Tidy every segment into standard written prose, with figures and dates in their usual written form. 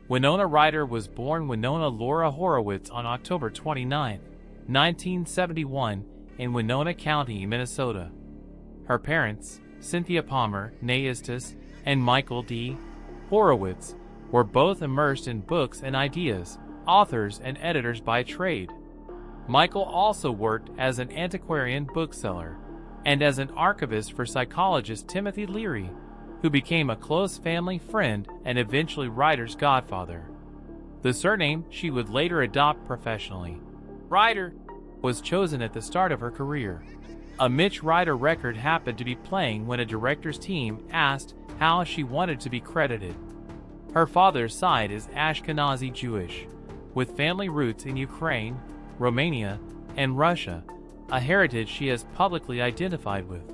Winona Ryder was born Winona Laura Horowitz on October 29, 1971, in Winona County, Minnesota. Her parents, Cynthia Palmer, née Estes, and Michael D. Horowitz, were both immersed in books and ideas, authors and editors by trade. Michael also worked as an antiquarian bookseller and as an archivist for psychologist Timothy Leary, who became a close family friend and eventually Ryder's godfather. The surname she would later adopt professionally, Ryder, was chosen at the start of her career. A Mitch Ryder record happened to be playing when a director's team asked how she wanted to be credited. Her father's side is Ashkenazi Jewish, with family roots in Ukraine, Romania, and Russia, a heritage she has publicly identified with.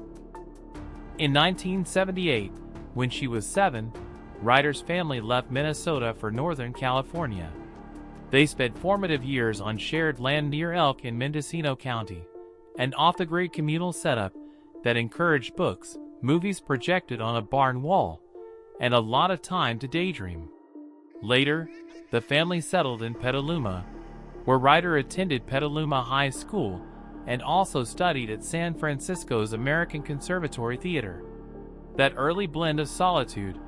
In 1978, when she was 7, Ryder's family left Minnesota for Northern California. They spent formative years on shared land near Elk in Mendocino County, an off-the-grid communal setup that encouraged books, movies projected on a barn wall, and a lot of time to daydream. Later, the family settled in Petaluma, where Ryder attended Petaluma High School and also studied at San Francisco's American Conservatory Theater. That early blend of solitude,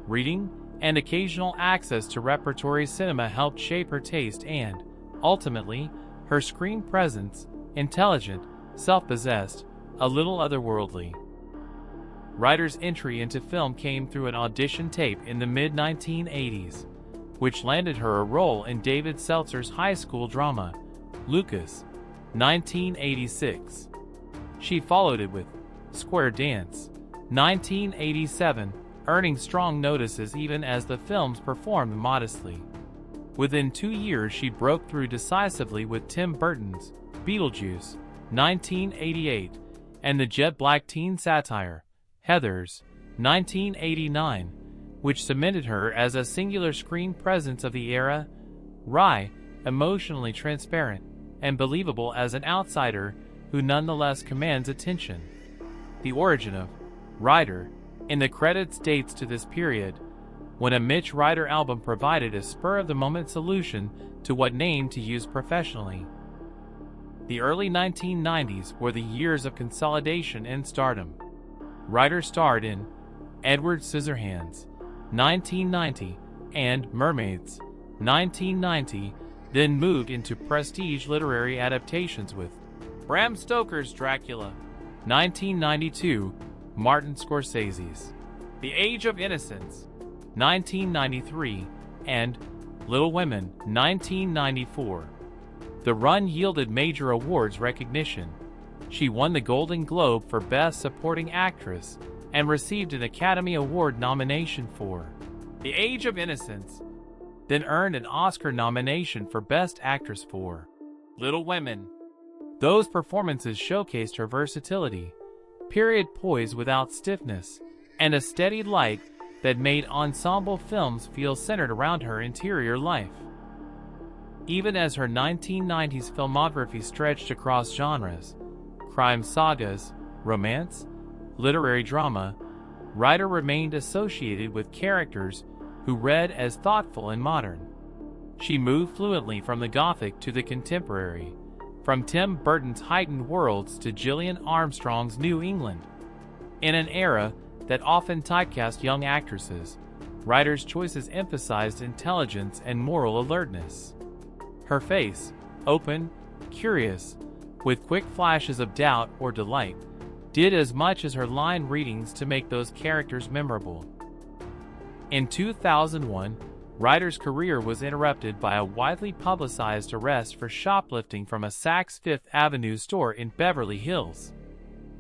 reading, and occasional access to repertory cinema helped shape her taste and, ultimately, her screen presence, intelligent, self-possessed, a little otherworldly. Ryder's entry into film came through an audition tape in the mid-1980s, which landed her a role in David Seltzer's high school drama, Lucas, 1986. She followed it with Square Dance, 1987, earning strong notices even as the films performed modestly. Within 2 years she broke through decisively with Tim Burton's Beetlejuice, 1988, and the jet black teen satire, Heathers, 1989, which cemented her as a singular screen presence of the era, wry, emotionally transparent, and believable as an outsider who nonetheless commands attention. The origin of Ryder in the credits dates to this period, when a Mitch Ryder album provided a spur-of-the-moment solution to what name to use professionally. The early 1990s were the years of consolidation and stardom. Ryder starred in Edward Scissorhands, 1990, and Mermaids, 1990, then moved into prestige literary adaptations with Bram Stoker's Dracula, 1992, Martin Scorsese's The Age of Innocence, 1993, and Little Women, 1994. The run yielded major awards recognition. She won the Golden Globe for Best Supporting Actress and received an Academy Award nomination for The Age of Innocence, then earned an Oscar nomination for Best Actress for Little Women. Those performances showcased her versatility, period poise without stiffness, and a steady light that made ensemble films feel centered around her interior life. Even as her 1990s filmography stretched across genres, crime sagas, romance, literary drama, Ryder remained associated with characters who read as thoughtful and modern. She moved fluently from the Gothic to the contemporary, from Tim Burton's heightened worlds to Gillian Armstrong's New England. In an era that often typecast young actresses, Ryder's choices emphasized intelligence and moral alertness. Her face, open, curious, with quick flashes of doubt or delight, did as much as her line readings to make those characters memorable. In 2001, Ryder's career was interrupted by a widely publicized arrest for shoplifting from a Saks Fifth Avenue store in Beverly Hills.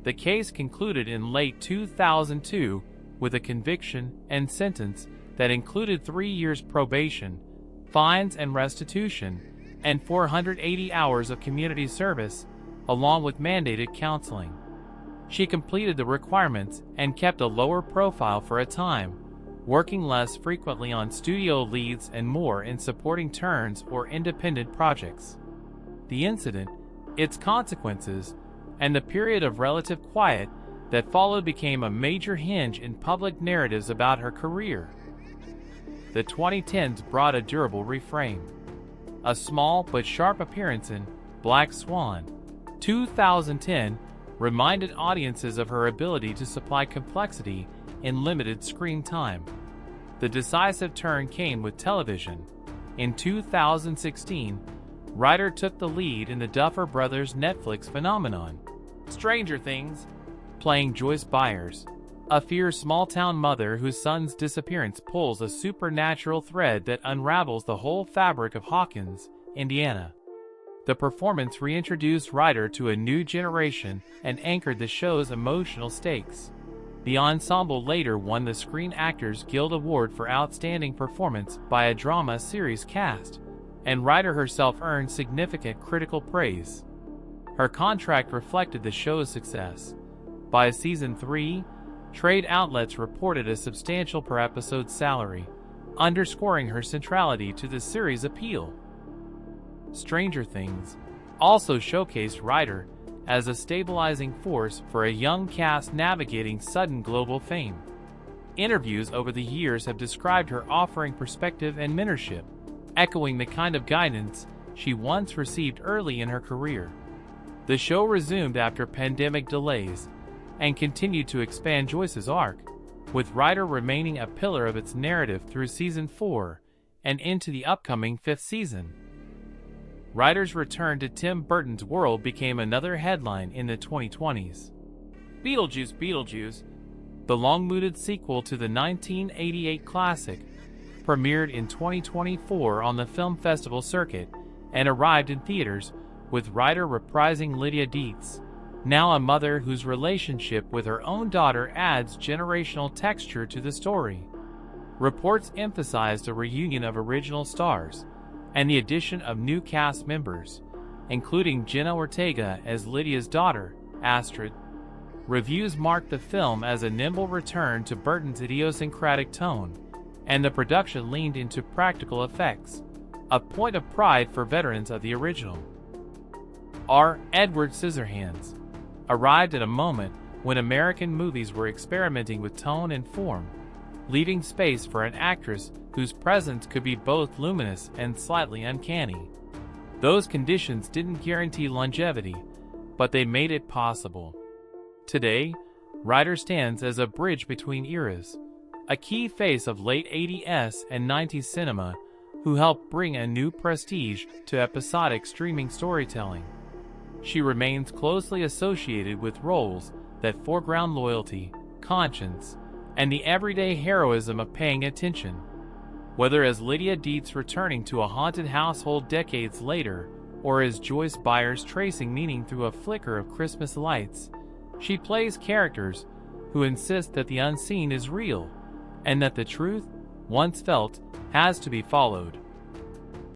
The case concluded in late 2002 with a conviction and sentence that included 3 years probation, fines and restitution, and 480 hours of community service, along with mandated counseling. She completed the requirements and kept a lower profile for a time, working less frequently on studio leads and more in supporting turns or independent projects. The incident, its consequences, and the period of relative quiet that followed became a major hinge in public narratives about her career. the 2010s brought a durable reframe. A small but sharp appearance in Black Swan, 2010, reminded audiences of her ability to supply complexity in limited screen time. The decisive turn came with television. In 2016, Ryder took the lead in the Duffer Brothers Netflix phenomenon, Stranger Things, playing Joyce Byers, a fierce small-town mother whose son's disappearance pulls a supernatural thread that unravels the whole fabric of Hawkins, Indiana. The performance reintroduced Ryder to a new generation and anchored the show's emotional stakes. The ensemble later won the Screen Actors Guild Award for Outstanding Performance by a Drama Series Cast, and Ryder herself earned significant critical praise. Her contract reflected the show's success. By season 3, trade outlets reported a substantial per-episode salary, underscoring her centrality to the series' appeal. Stranger Things also showcased Ryder as a stabilizing force for a young cast navigating sudden global fame. Interviews over the years have described her offering perspective and mentorship, echoing the kind of guidance she once received early in her career. The show resumed after pandemic delays and continued to expand Joyce's arc, with Ryder remaining a pillar of its narrative through season 4 and into the upcoming 5th season. Ryder's return to Tim Burton's world became another headline in the 2020s. Beetlejuice, the long-mooted sequel to the 1988 classic, premiered in 2024 on the film festival circuit and arrived in theaters, with Ryder reprising Lydia Dietz, now a mother whose relationship with her own daughter adds generational texture to the story. Reports emphasized a reunion of original stars and the addition of new cast members, including Jenna Ortega as Lydia's daughter, Astrid. Reviews marked the film as a nimble return to Burton's idiosyncratic tone, and the production leaned into practical effects, a point of pride for veterans of the original. Edward Scissorhands arrived at a moment when American movies were experimenting with tone and form, leaving space for an actress whose presence could be both luminous and slightly uncanny. Those conditions didn't guarantee longevity, but they made it possible. Today, Ryder stands as a bridge between eras, a key face of late 80s and 90s cinema who helped bring a new prestige to episodic streaming storytelling. She remains closely associated with roles that foreground loyalty, conscience, and the everyday heroism of paying attention. Whether as Lydia Dietz returning to a haunted household decades later, or as Joyce Byers tracing meaning through a flicker of Christmas lights, she plays characters who insist that the unseen is real, and that the truth, once felt, has to be followed.